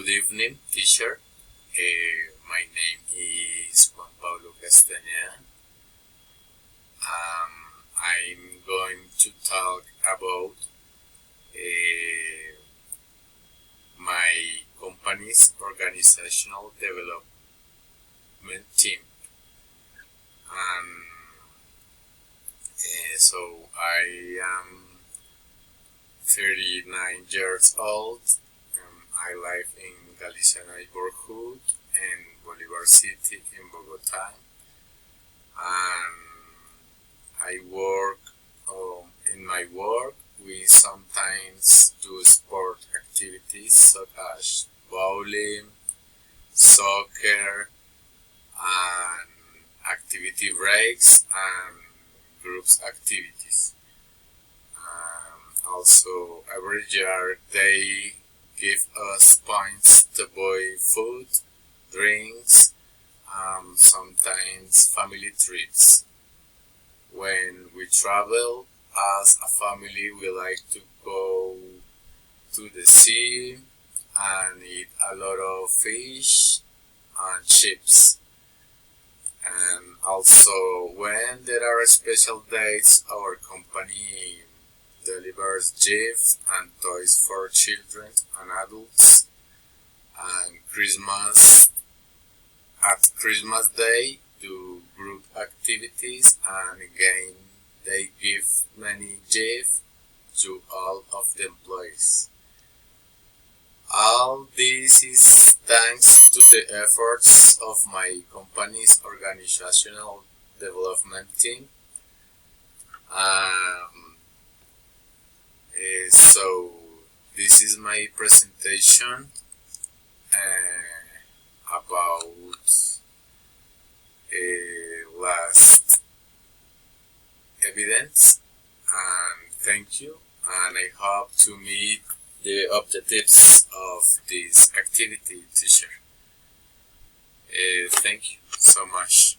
Good evening, teacher. My name is Juan Pablo Castañeda. I'm going to talk about my company's organizational development team. So I am 39 years old. I live in Galicia neighborhood in Bolivar City in Bogota, and I work. In my work, we sometimes do sport activities such as bowling, soccer, and activity breaks and groups activities. Also, every year they give us points to buy food, drinks, sometimes family trips. When we travel as a family, we like to go to the sea and eat a lot of fish and chips. And also, when there are special days, our company delivers gifts and toys for children and adults. And at Christmas Day, do group activities, and again they give many gifts to all of the employees. All this is thanks to the efforts of my company's organizational development team. So this is my presentation about last evidence, and thank you, and I hope to meet the objectives of this activity, teacher. Thank you so much.